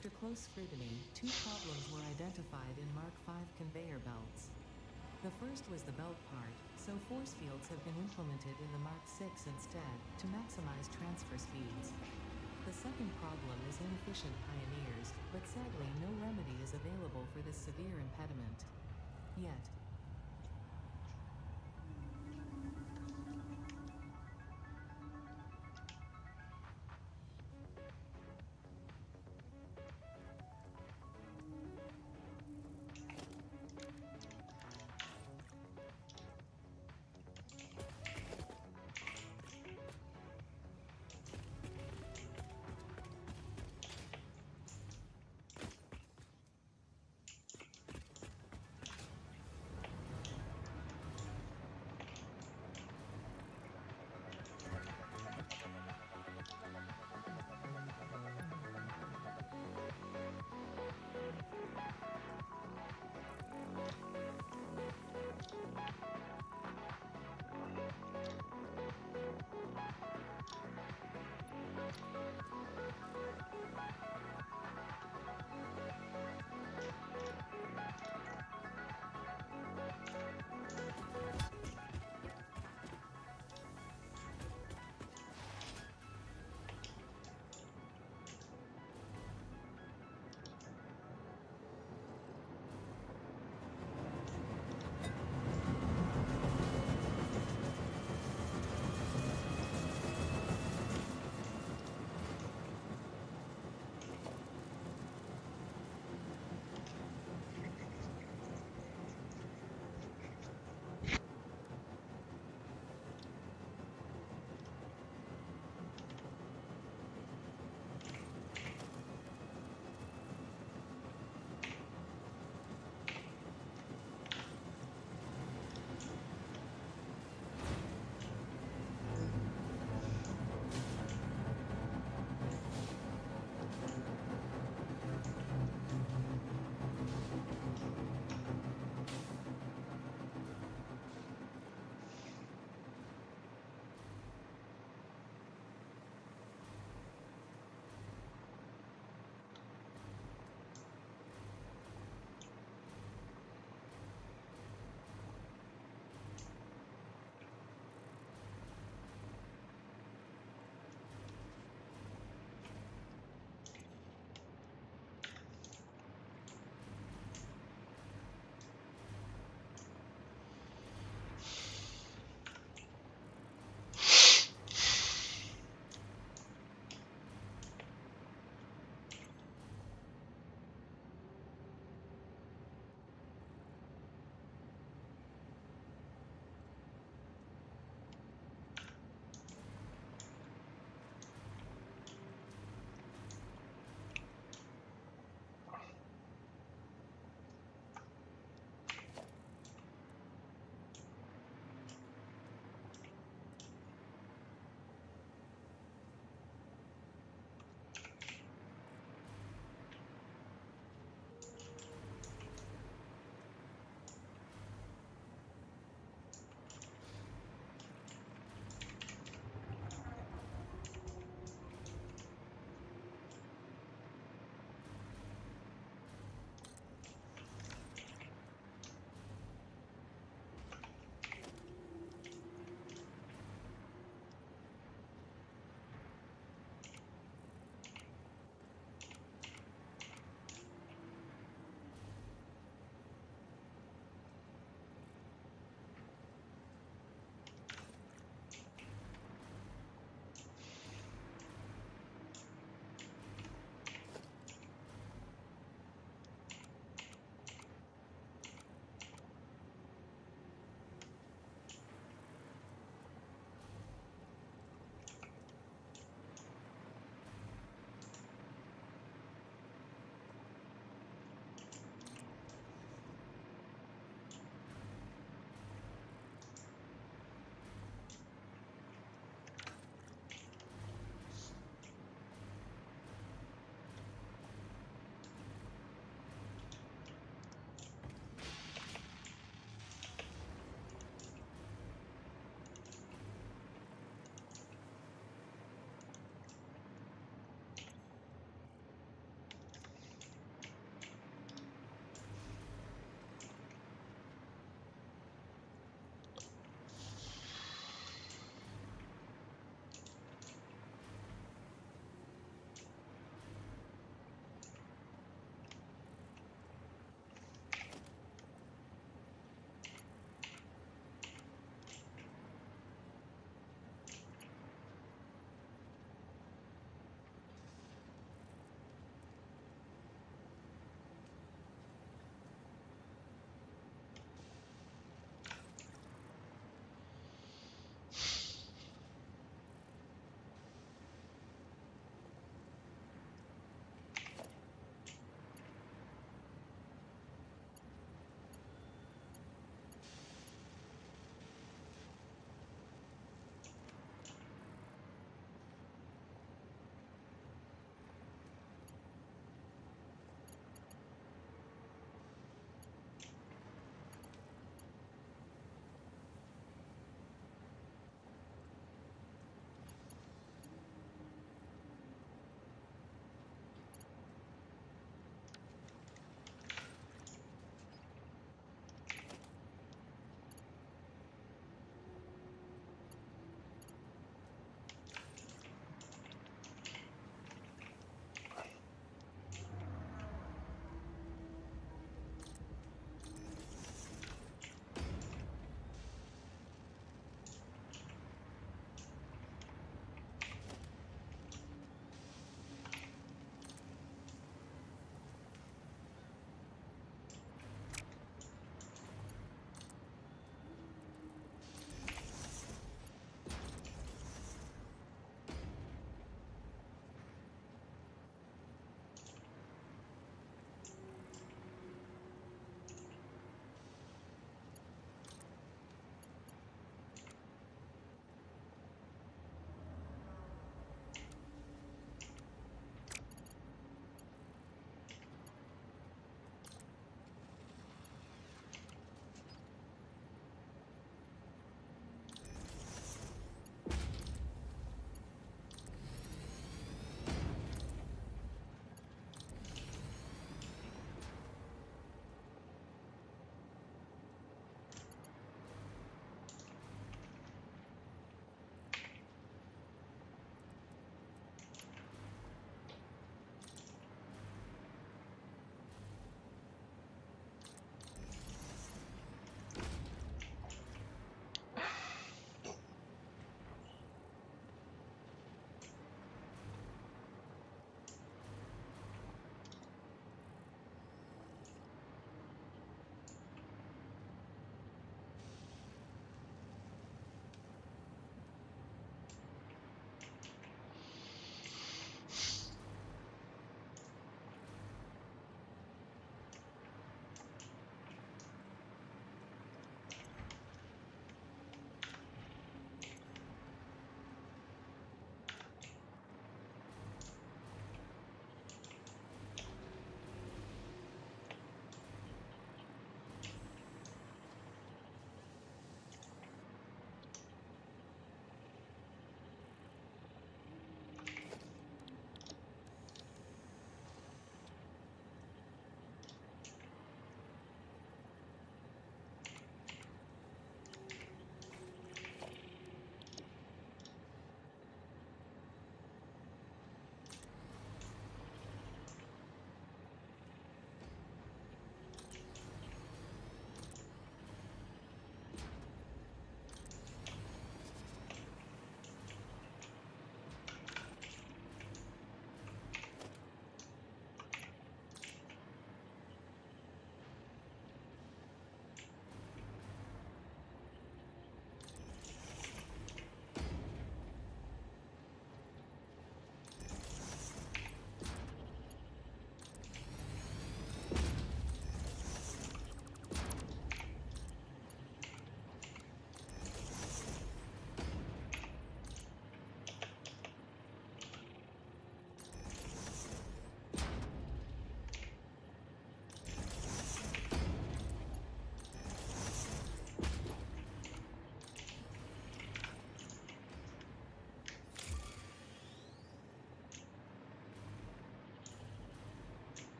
After close scrutiny, two problems were identified in Mark V conveyor belts. The first was the belt part, so force fields have been implemented in the Mark VI instead, to maximize transfer speeds. The second problem is inefficient pioneers, but sadly no remedy is available for this severe impediment. Yet.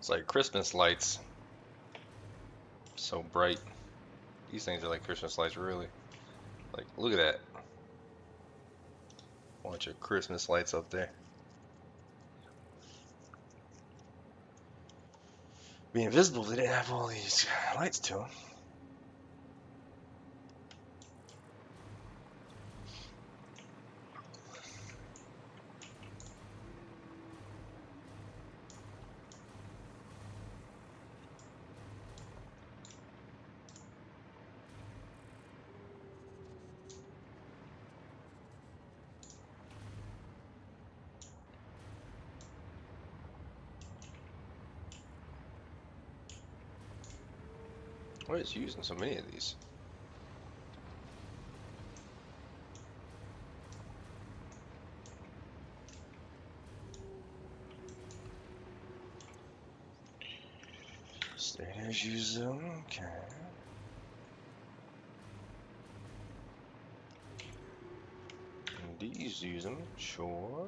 It's like Christmas lights. So bright. These things are like Christmas lights, really. Like, look at that. Bunch of Christmas lights up there. Being invisible, they didn't have all these lights to them. What is using so many of these? Stairs use them, okay. And these use them, sure.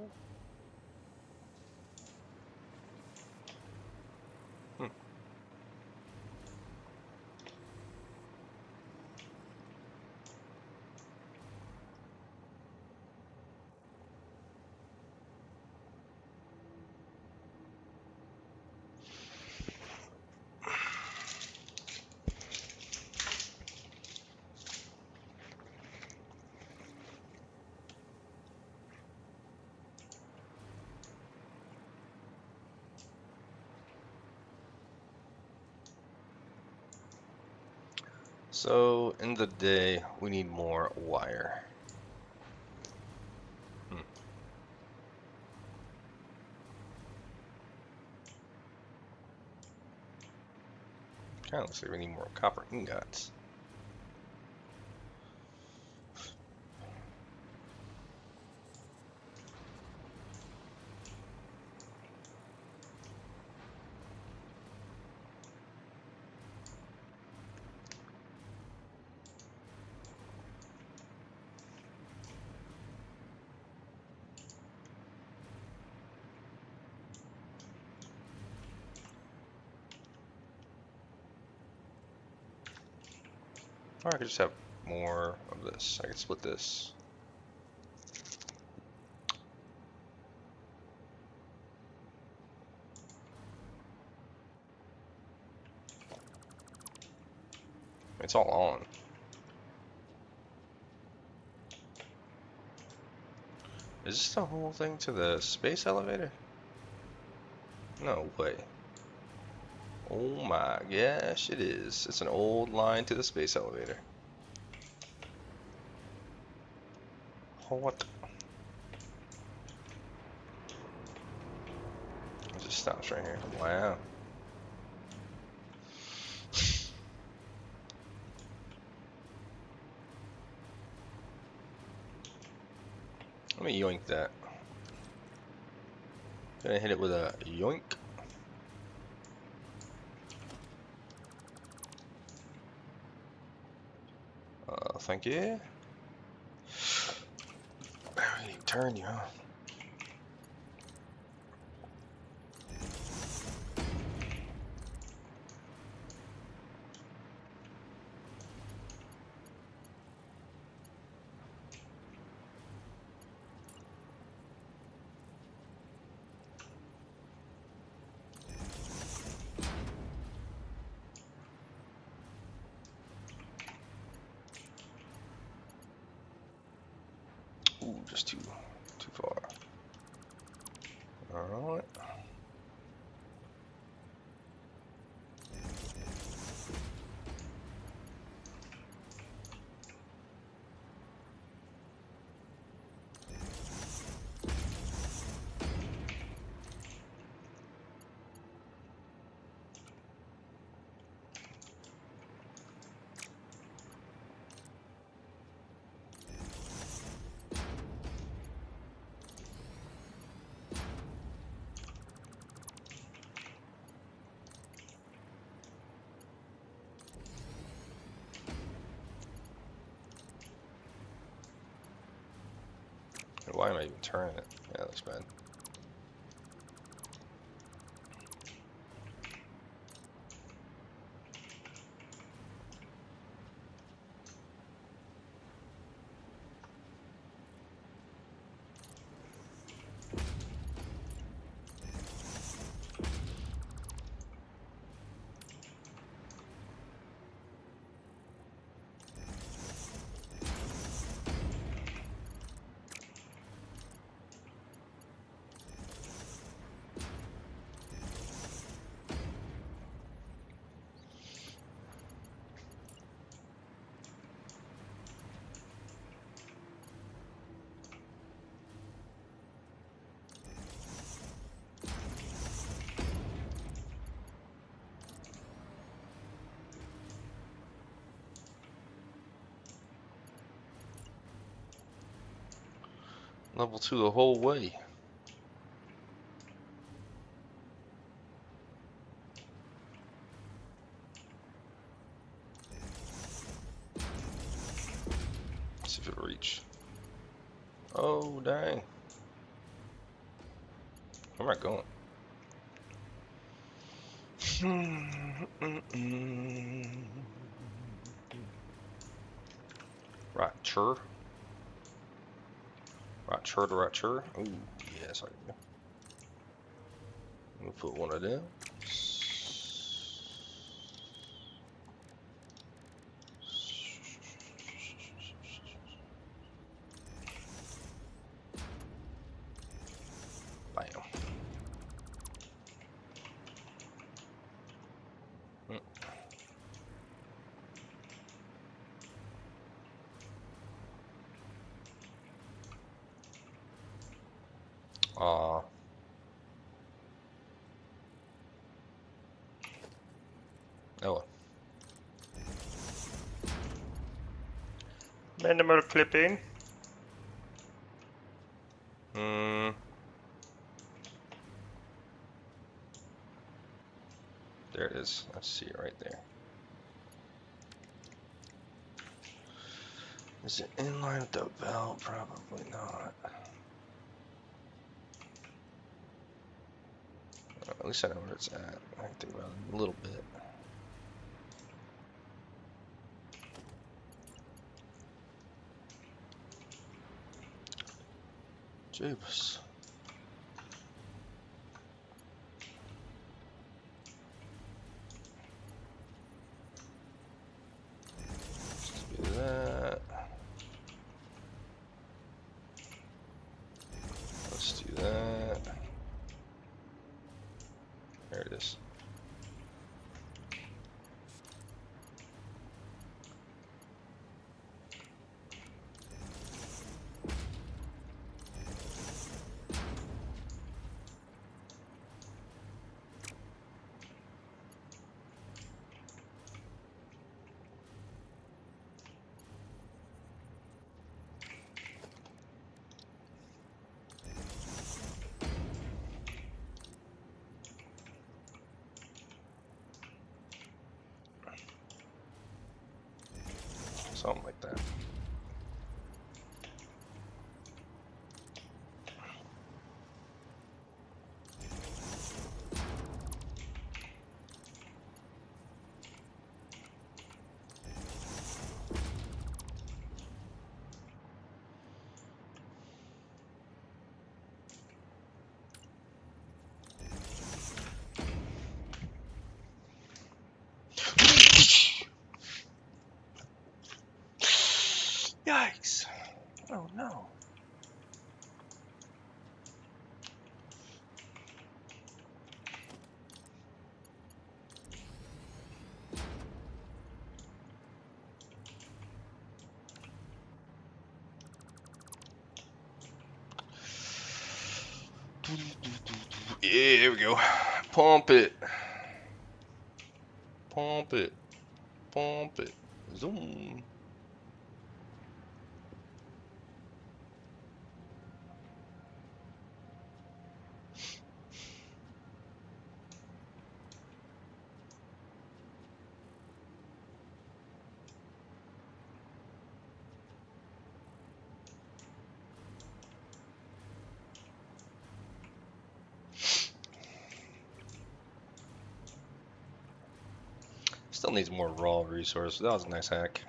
So, in the day, we need more wire. Kind of looks like we need more copper ingots. Or I could just have more of this. I could split this. It's all on. Is this the whole thing to the space elevator? No way. Oh my gosh, it is. It's an old line to the space elevator. What? It just stops right here. Wow. Let me yoink that. Gonna hit it with a yoink. Thank you. I need to turn you, huh? Ooh, just too far. Alright. Why am I even turning it? Yeah, that looks bad. Level 2 the whole way. Let's see if it'll reach. Oh, dang. Where am I going? Rapture. Rapture to rapture. Ooh, yes, I do. We'll put one of them. Bam. Aw. Oh well. Minimal clipping. There it is. I see it right there. Is it in line with the belt? Probably not. At least I know where it's at. I can think about it a little bit. Jeebus. Let's do that. Let's do that. There it is. Something like that. Yikes. Oh no. Yeah, here we go. Pump it. Pump it. Pump it. Zoom. Still needs more raw resources. That was a nice hack.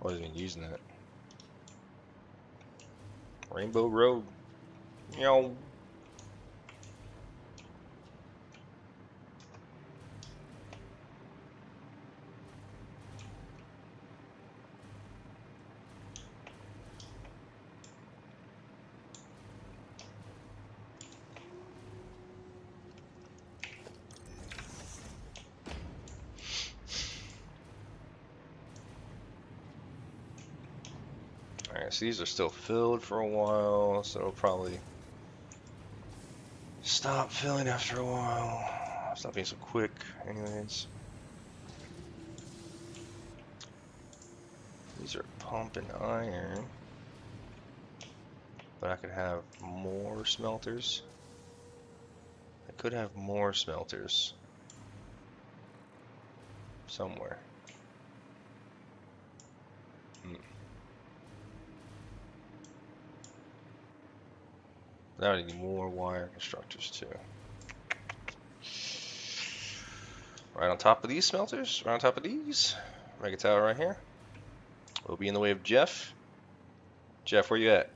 I wasn't even using that. Rainbow Road. Yo. Alright, so these are still filled for a while, so it'll probably stop filling after a while. Stop being so quick, anyways. These are pumping iron. But I could have more smelters. I could have more smelters somewhere. Now I need more wire constructors too. Right on top of these smelters, right on top of these. Make a tower right here. We'll be in the way of Jeff. Jeff, where you at?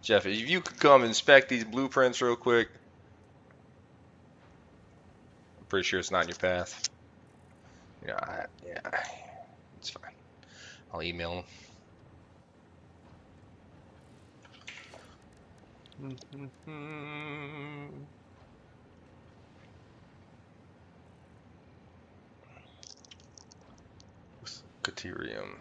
Jeff, if you could come inspect these blueprints real quick. I'm pretty sure it's not in your path. Yeah, it's fine. I'll email him. Caterium.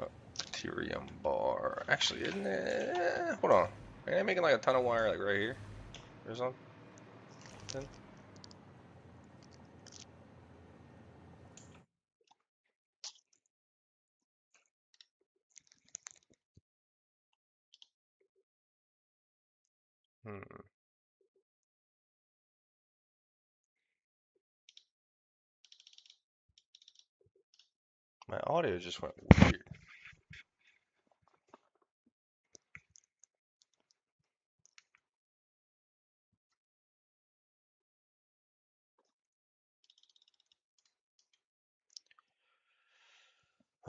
Oh, Caterium bar. Actually, isn't it? Hold on. Ain't I making like a ton of wire like right here? Or something? Hmm. My audio just went weird.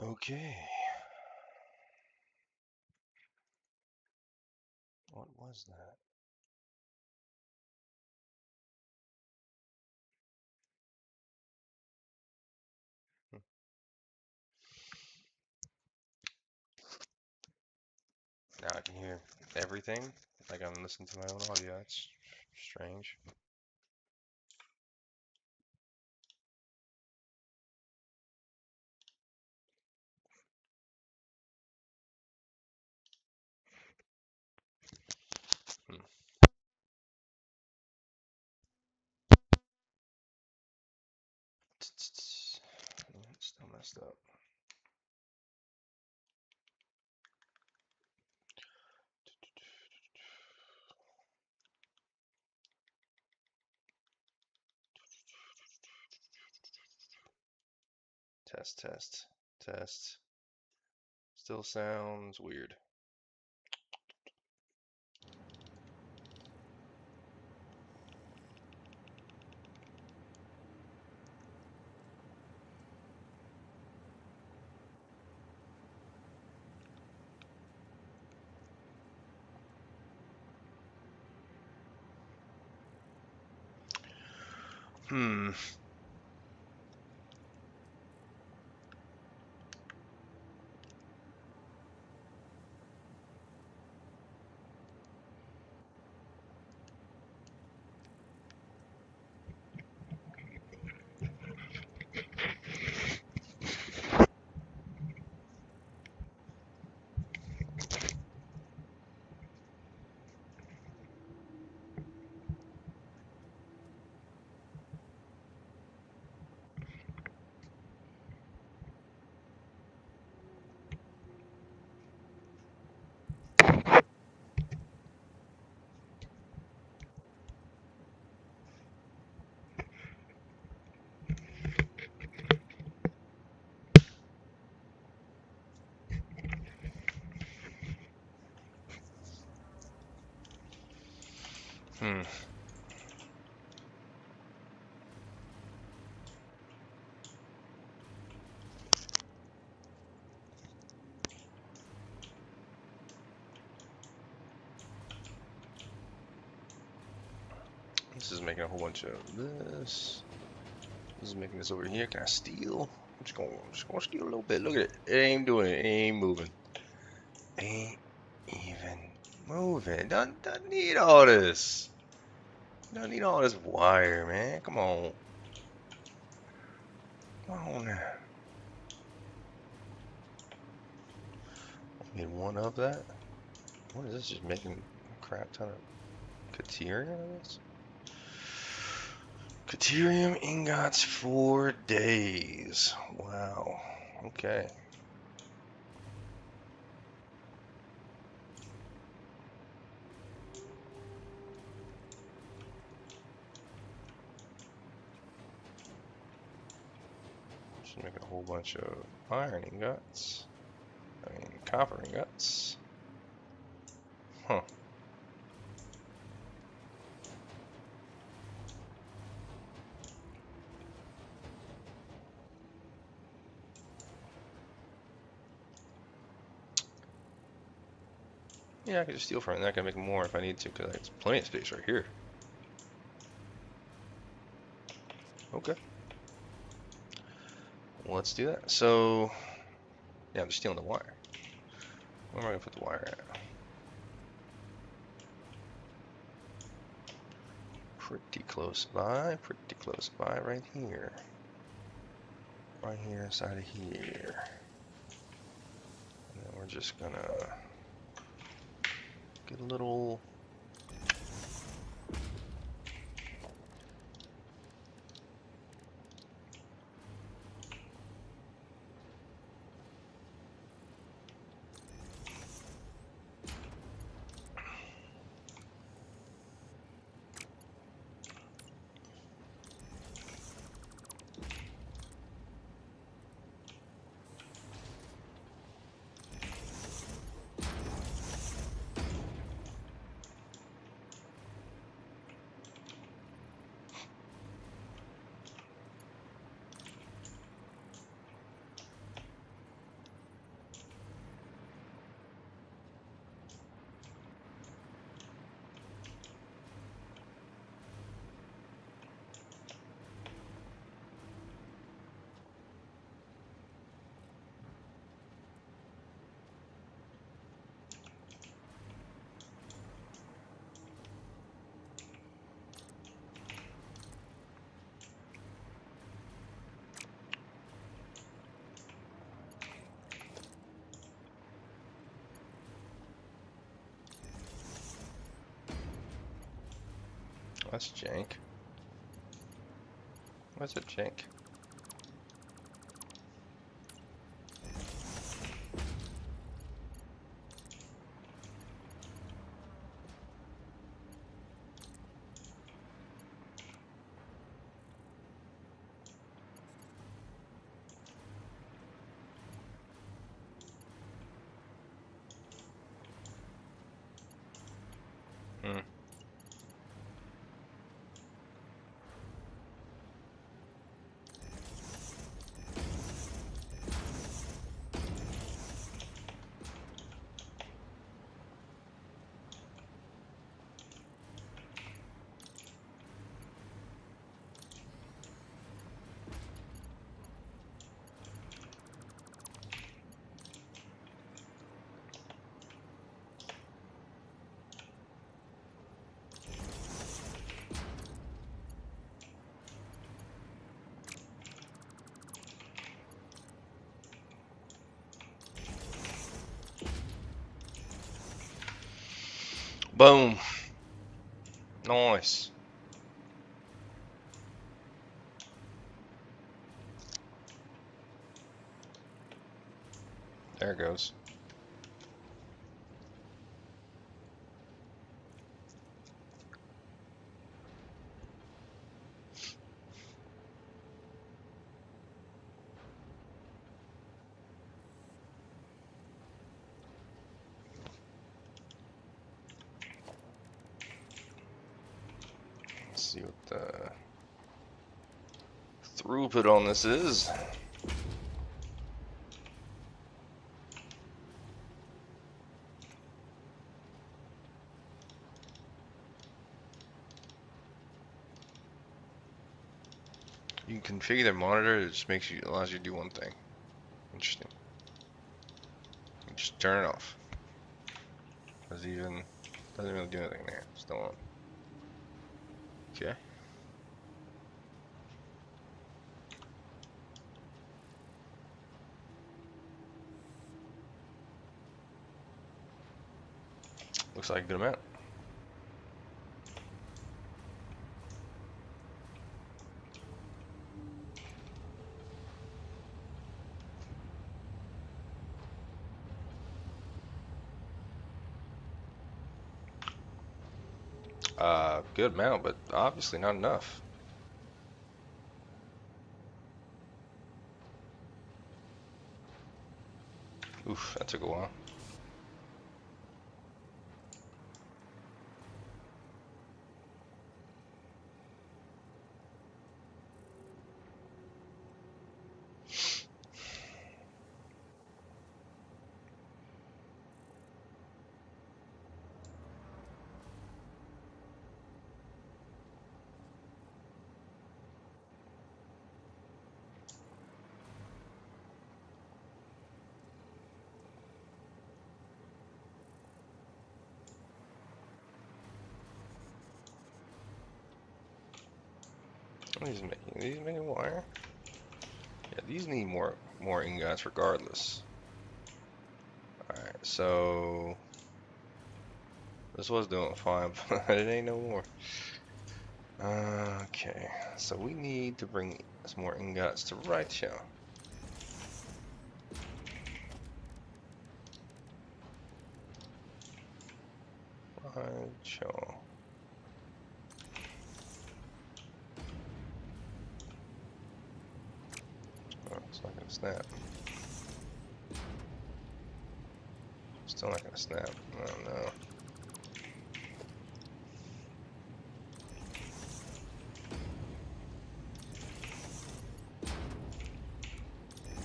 Okay. What was that? Hmm. Now I can hear everything. Like I'm listening to my own audio. That's strange. Hmm. Still messed up. Test, test, test. Still sounds weird. Hmm. Hmm. This is making a whole bunch of this. This is making this over here. Can I steal? I'm just gonna steal a little bit. Look at it. It ain't doing it. It ain't moving. Ain't even moving. Don't need all this. Don't need all this wire, man. Come on. Come on now. Need one of that. What is this? Just making a crap ton of Caterium, I guess? Caterium ingots 4 days. Wow. Okay. make a whole bunch of iron ingots. I mean, copper ingots. Huh. Yeah, I could just steal from it, and I can make more if I need to, because there's plenty of space right here. Okay. Well, let's do that. So, yeah, I'm just stealing the wire. Where am I going to put the wire at? Pretty close by right here. Right here inside of here. And then we're just gonna get a little That's jank. What's a jank? Hmm. Boom. Nice. There it goes. Let's see what the throughput on this is. You can configure the monitor, it just allows you to do one thing. Interesting. You just turn it off. Doesn't really do anything there. Still on. Okay. Looks like a good amount. Good amount, but obviously not enough. Oof, that took a while. These making wire? Yeah, these need more ingots regardless. Alright, so this was doing fine, but it ain't no more. Okay, so we need to bring some more ingots to right here. Right here. Oh, it's not gonna snap. Still not gonna snap. Oh no.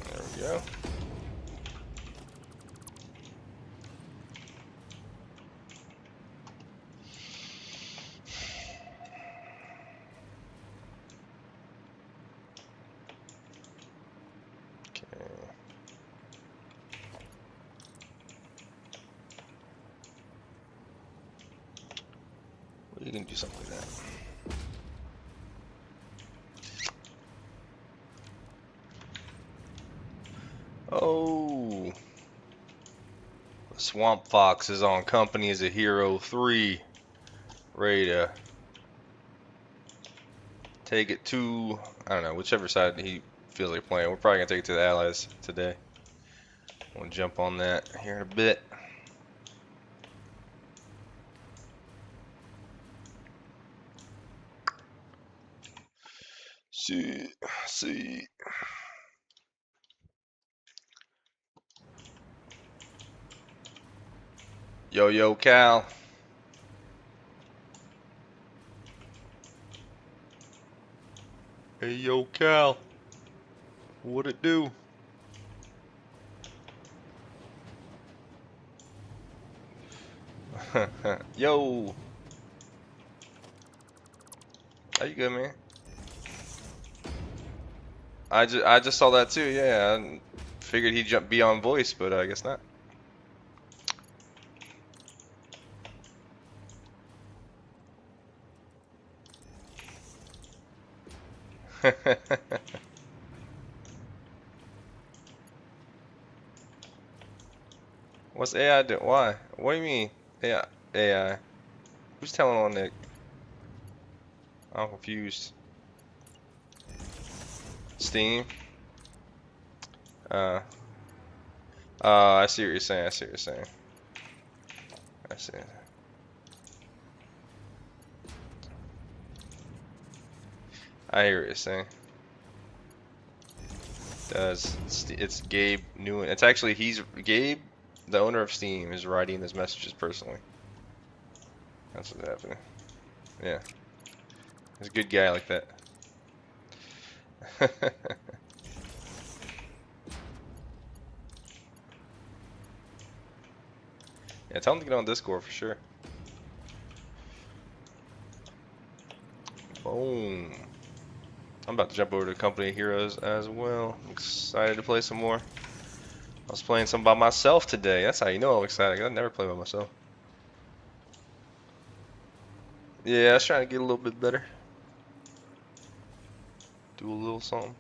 There we go. Okay. Well, you can do something like that. Oh, the Swamp Fox is on Company as a Hero 3. Ready to take it to, I don't know, whichever side he feels like playing. We're probably gonna take it to the Allies today. We'll jump on that here in a bit. See. Yo, Cal. Hey, yo, Cal. What it do? Yo. How you good, man? I just saw that too. Yeah, I figured he'd be on voice, but I guess not. What's AI do? Why? What do you mean? AI? AI? Who's telling on Nick? I'm confused. Steam? Uh. I see what you're saying. I see what you're saying. I see. I hear what you're saying. It's Gabe Newen. It's actually Gabe, the owner of Steam, is writing his messages personally. That's what's happening. Yeah, he's a good guy like that. Yeah, tell him to get on Discord for sure. Boom. I'm about to jump over to Company of Heroes as well. I'm excited to play some more. I was playing some by myself today. That's how you know I'm excited. I never play by myself. Yeah, I was trying to get a little bit better. Do a little something.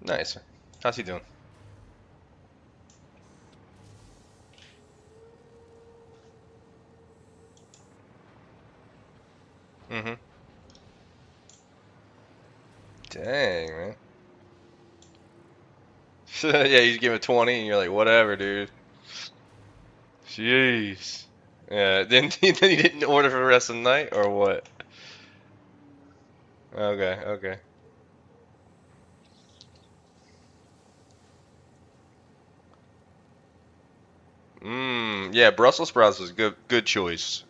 Nice. How's he doing? Mm-hmm. Dang, man. Yeah, you give it 20 and you're like, whatever, dude. Jeez. Yeah, then you didn't order for the rest of the night or what? Okay, okay. Yeah, Brussels sprouts is good choice.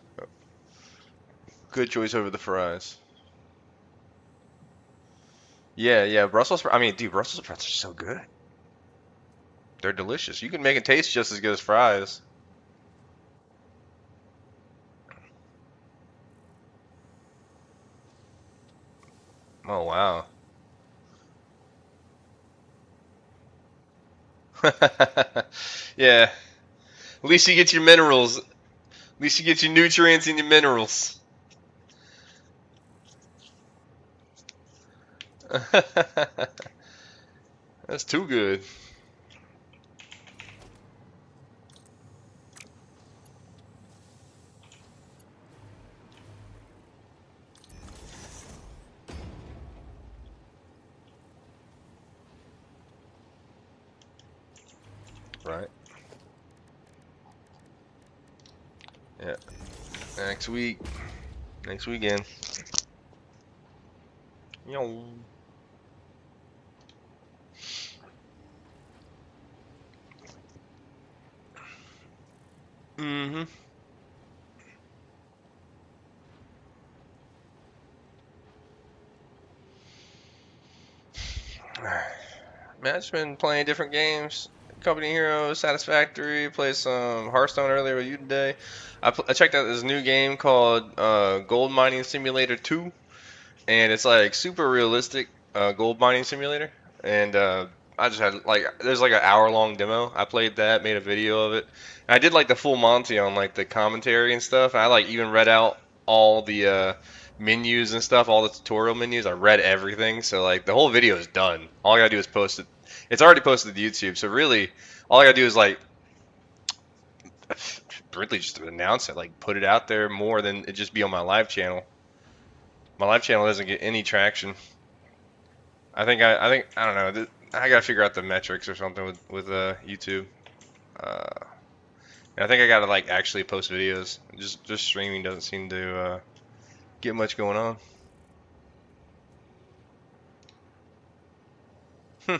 Good choice over the fries. Yeah, yeah, Brussels sprouts. I mean, dude, Brussels sprouts are so good. They're delicious. You can make it taste just as good as fries. Oh, wow. Yeah. At least you get your minerals. At least you get your nutrients and your minerals. That's too good. Right. Yeah. Next week. Next weekend. Yo. Mm-hmm. Man, I've just been playing different games. Company Heroes, Satisfactory. Played some Hearthstone earlier with you today. I checked out this new game called Gold Mining Simulator 2, and it's like super realistic gold mining simulator. And I just had like there's like an hour long demo. I played that, made a video of it. And I did like the full Monty on like the commentary and stuff. And I like even read out all the menus and stuff, all the tutorial menus. I read everything, so like the whole video is done. All I gotta do is post it. It's already posted to YouTube, so really all I gotta do is like really just announce it, like put it out there more than it just be on my live channel. My live channel doesn't get any traction. I don't know. I gotta figure out the metrics or something with YouTube. Uh, and I think I gotta like actually post videos. Just streaming doesn't seem to get much going on. Hmm.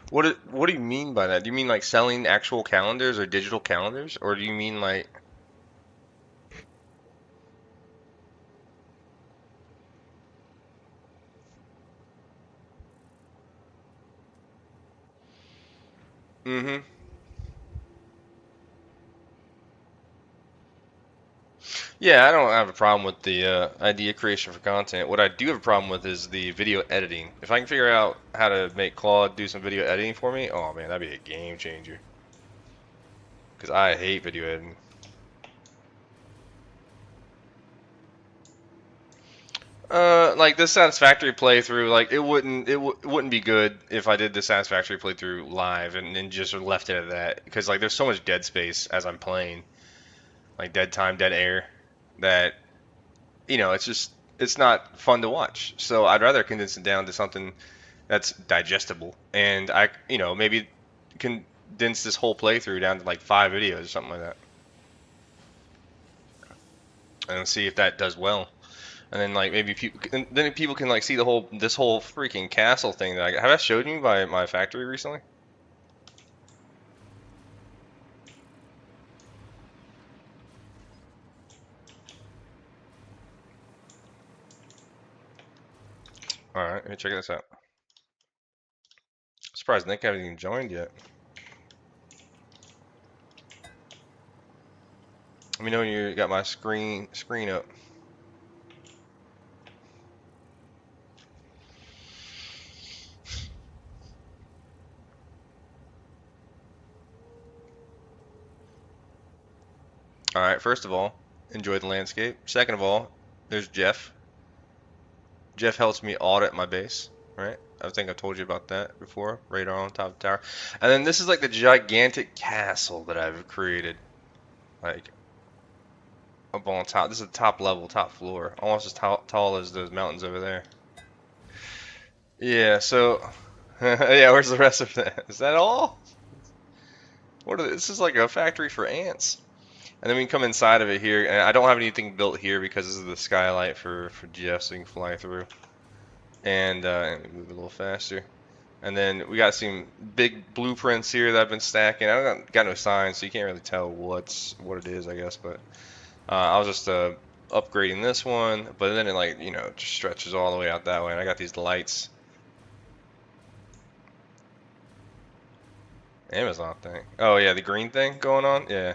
What do you mean by that? Do you mean like selling actual calendars or digital calendars, or do you mean like? Mm-hmm. Yeah, I don't have a problem with the idea creation for content. What I do have a problem with is the video editing. If I can figure out how to make Claude do some video editing for me, oh man, that'd be a game changer. Because I hate video editing. Like this satisfactory playthrough, like it wouldn't be good if I did the satisfactory playthrough live and just left it at that because like there's so much dead space as I'm playing, like dead time, dead air, that it's just it's not fun to watch. So I'd rather condense it down to something that's digestible, and maybe condense this whole playthrough down to like 5 videos or something like that, and see if that does well. And then like maybe people can like see this whole freaking castle thing that have I showed you my factory recently? All right, let me check this out. Surprised Nick hasn't even joined yet. Let me know when you got my screen up. All right, first of all, enjoy the landscape. Second of all, there's Jeff. Jeff helps me audit my base, right? I think I told you about that before. Radar on top of the tower. And then this is like the gigantic castle that I've created. Like up on top. This is the top level, top floor, almost as tall as those mountains over there. Yeah. So, yeah. Where's the rest of that? Is that all? This is like a factory for ants. And then we can come inside of it here, and I don't have anything built here because this is the skylight for Jeff, so you can fly through. And move a little faster. And then we got some big blueprints here that I've been stacking. I don't got no signs, so you can't really tell what it is, I guess. But I was just upgrading this one, but then it like just stretches all the way out that way. And I got these lights. Amazon thing. Oh yeah, the green thing going on. Yeah.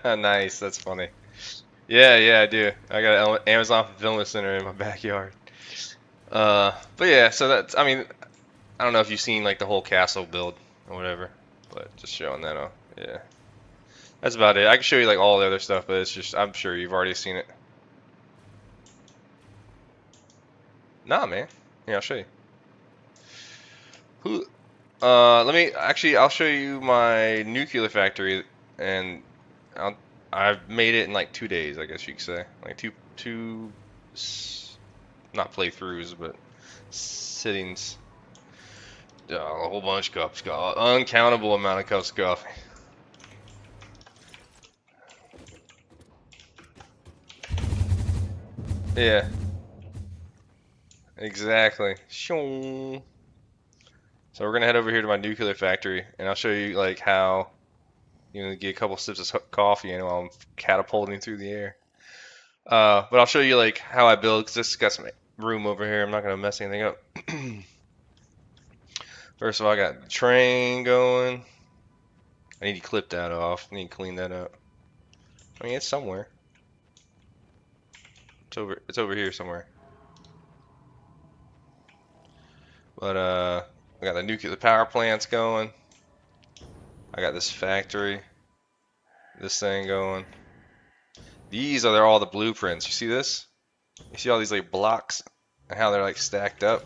Nice, that's funny. Yeah, yeah, I do. I got an Amazon fulfillment center in my backyard. But yeah, so that's, I mean, I don't know if you've seen like the whole castle build or whatever, but just showing that off. Yeah, that's about it. I can show you like all the other stuff, but it's just, I'm sure you've already seen it. Nah, man. Yeah, I'll show you. Who? Let me actually. I'll show you my nuclear factory, and I've made it in like 2 days, I guess you could say. Like not playthroughs, but sittings. A whole bunch of cups, uncountable amount of cups of coffee. Yeah, exactly. So we're gonna head over here to my nuclear factory, and I'll show you like how get a couple sips of coffee and while I'm catapulting through the air. But I'll show you like how I build, because this got some room over here. I'm not gonna mess anything up. First of all, I got the train going. I need to clip that off. I need to clean that up. I mean, it's somewhere. It's over here somewhere. But I got the nuclear power plants going. I got this factory, this thing going. These are all the blueprints. You see this? You see all these like blocks and how they're like stacked up?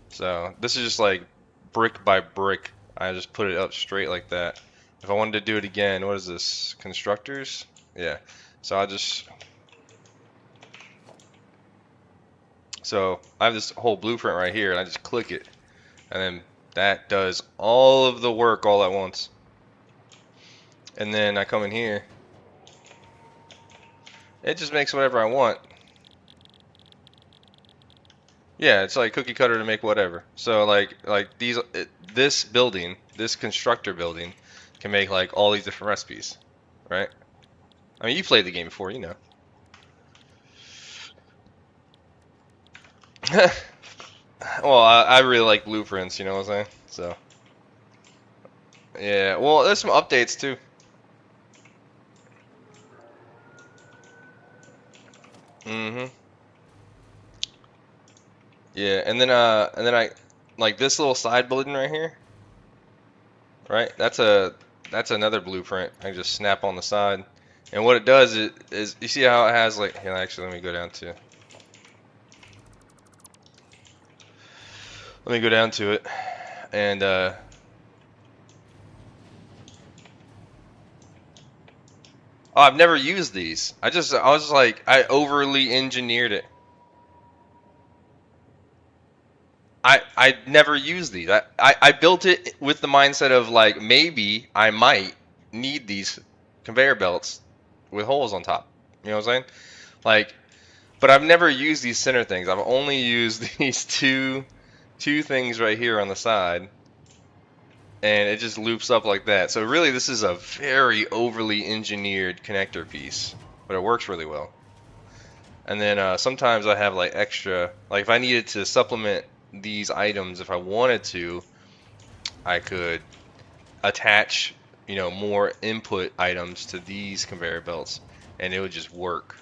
So this is just like brick by brick. I just put it up straight like that. If I wanted to do it again, what is this? Constructors? Yeah. So I have this whole blueprint right here, and I just click it, and then that does all of the work all at once. And then I come in here. It just makes whatever I want. Yeah, it's like cookie cutter to make whatever. So like this building, this constructor building, can make like all these different recipes, right? I mean, you played the game before, you know. Well, I really like blueprints, you know what I'm saying? So yeah, well, there's some updates too. Mm-hmm. Yeah, and then I like this little side building right here, right? That's another blueprint. I can just snap on the side. And what it does is you see how it has like, here, actually let me go down to it. And oh, I've never used these. I was like, I overly engineered it. I never used these. I built it with the mindset of like, maybe I might need these conveyor belts with holes on top. You know what I'm saying? Like, but I've never used these center things. I've only used these two things right here on the side, and it just loops up like that. So really, this is a very overly engineered connector piece, but it works really well. And then sometimes I have like extra, like if I needed to supplement these items, if I wanted to, I could attach, more input items to these conveyor belts, and it would just work.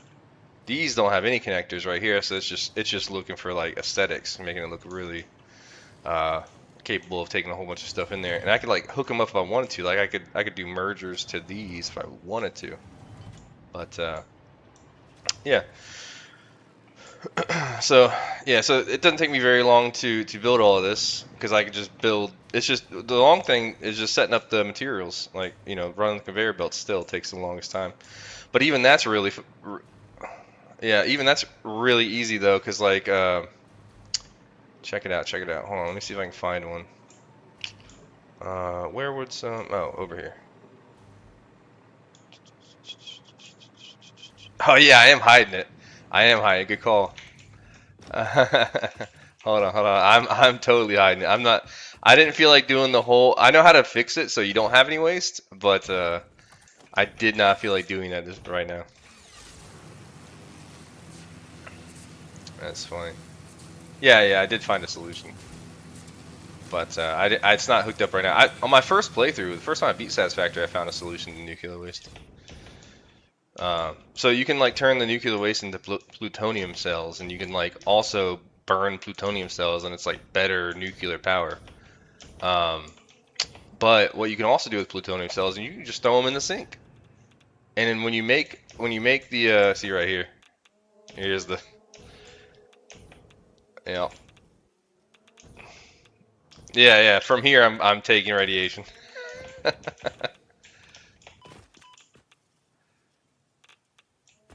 These don't have any connectors right here, so it's just looking for like aesthetics, making it look really capable of taking a whole bunch of stuff in there. And I could like hook them up if I wanted to. Like I could do mergers to these if I wanted to. But yeah. So yeah, so it doesn't take me very long to build all of this because I can just build. It's just the long thing is just setting up the materials. Like running the conveyor belt still takes the longest time. But even that's really, yeah, even that's really easy though, because like check it out, check it out. Hold on, let me see if I can find one. Where would some? Oh, over here. Oh yeah, I am hiding it. I am hiding. Good call. Hold on, hold on. I'm totally hiding it. I'm not. I didn't feel like doing the whole. I know how to fix it so you don't have any waste, but I did not feel like doing that just right now. That's funny. Yeah, yeah, I did find a solution, but it's not hooked up right now. On my first playthrough, the first time I beat Satisfactory, I found a solution to nuclear waste. So you can like turn the nuclear waste into plutonium cells, and you can like also burn plutonium cells, and it's like better nuclear power. But what you can also do with plutonium cells, and you can just throw them in the sink. And then when you make the see right here, here's the yeah yeah. From here, I'm taking radiation.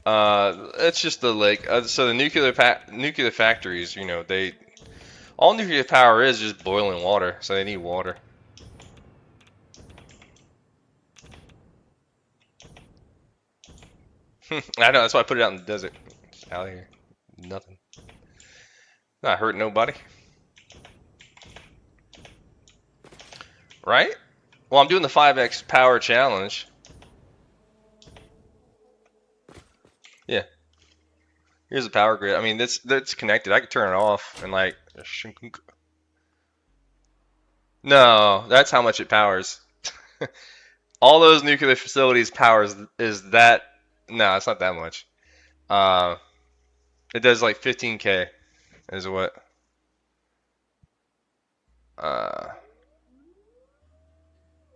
It's just the like so the nuclear factories, they all nuclear power is just boiling water, so they need water. I know that's why I put it out in the desert. It's out here, nothing, not hurting nobody, right? Well, I'm doing the 5x power challenge. Yeah, here's the power grid. I mean, that's connected. I could turn it off and like. No, that's how much it powers. All those nuclear facilities powers is that. No, it's not that much. Uh, it does like 15K is what. Uh,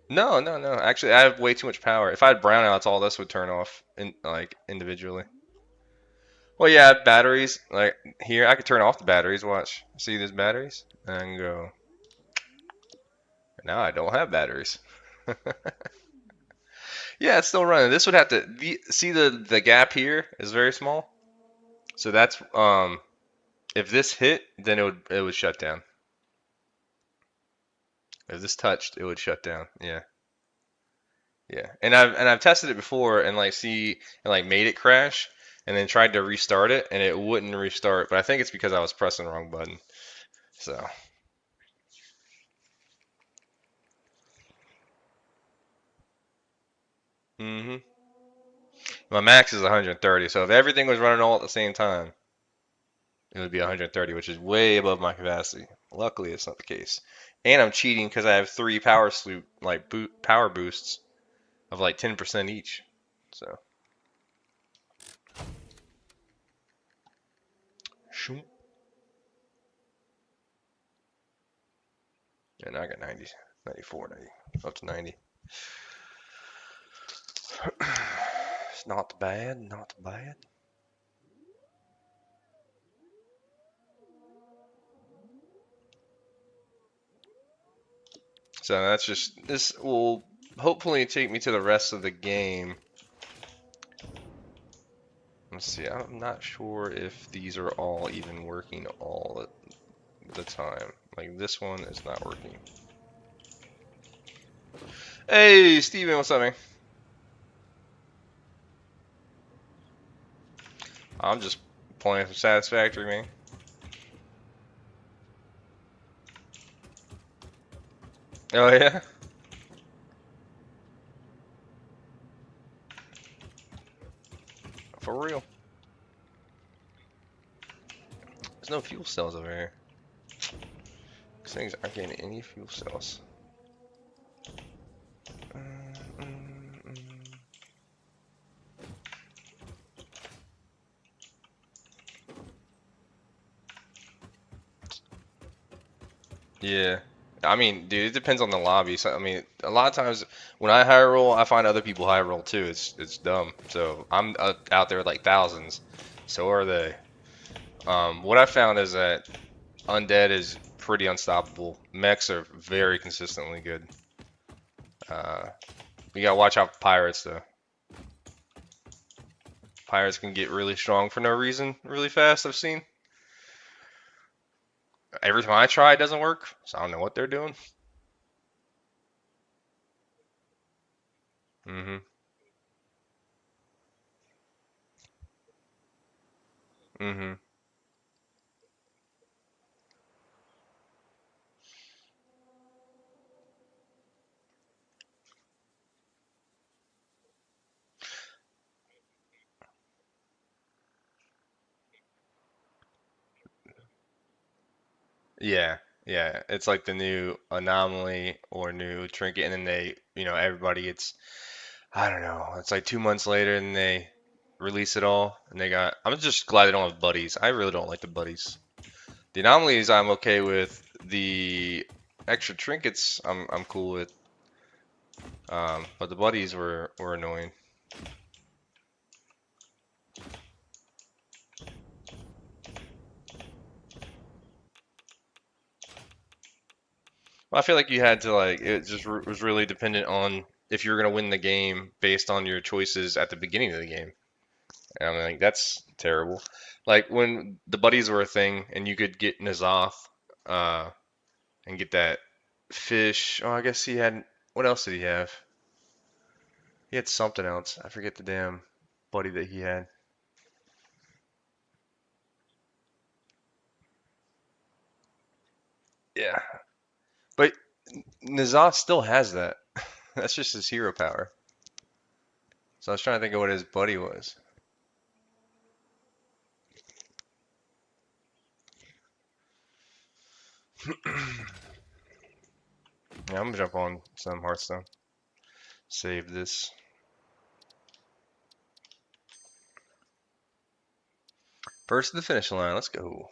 no, no, no. Actually, I have way too much power. If I had brownouts, all this would turn off like individually. Well, yeah, batteries. Like here, I could turn off the batteries. Watch. See these batteries? And go. Now I don't have batteries. Yeah, it's still running. This would have to see the gap here is very small. So that's if this hit, then it would shut down. If this touched, it would shut down. Yeah. Yeah. And I've tested it before and like made it crash and then tried to restart it and it wouldn't restart, but I think it's because I was pressing the wrong button. So, mhm. My max is 130, so if everything was running all at the same time, it would be 130, which is way above my capacity. Luckily, it's not the case. And I'm cheating because I have three power boosts of like 10% each. So, shoom. And I got 90, 94, 90, up to 90. It's not bad, not bad. So this will hopefully take me to the rest of the game. Let's see, I'm not sure if these are all even working all the time. Like this one is not working. Hey, Steven, what's up, man? I'm just playing some Satisfactory, man. Oh, yeah? For real. There's no fuel cells over here. These things aren't getting any fuel cells. Mm, mm, mm. Yeah. I mean, dude, it depends on the lobby. So, I mean, a lot of times when I high roll, I find other people high roll too. It's dumb. So I'm out there with like thousands. So are they. What I found is that undead is pretty unstoppable. Mechs are very consistently good. Uh, you gotta watch out for pirates though. Pirates can get really strong for no reason, really fast. I've seen. Every time I try, it doesn't work. So I don't know what they're doing. hmm hmm Yeah, yeah. It's like the new anomaly or new trinket, and then everybody gets, I don't know, it's like 2 months later and they release it all, and they got, I'm just glad they don't have buddies. I really don't like the buddies. The anomalies I'm okay with. The extra trinkets I'm cool with. But the buddies were annoying. Well, I feel like you had to like it just was really dependent on if you were gonna win the game based on your choices at the beginning of the game. And I'm like, that's terrible. Like when the buddies were a thing and you could get Nazoth, uh, and get that fish. Oh, I guess he had. What else did he have? He had something else. I forget the damn buddy that he had. Yeah, but Nazoth still has that. That's just his hero power. So I was trying to think of what his buddy was. Yeah, I'm gonna jump on some Hearthstone. Save this. First to the finish line. Let's go.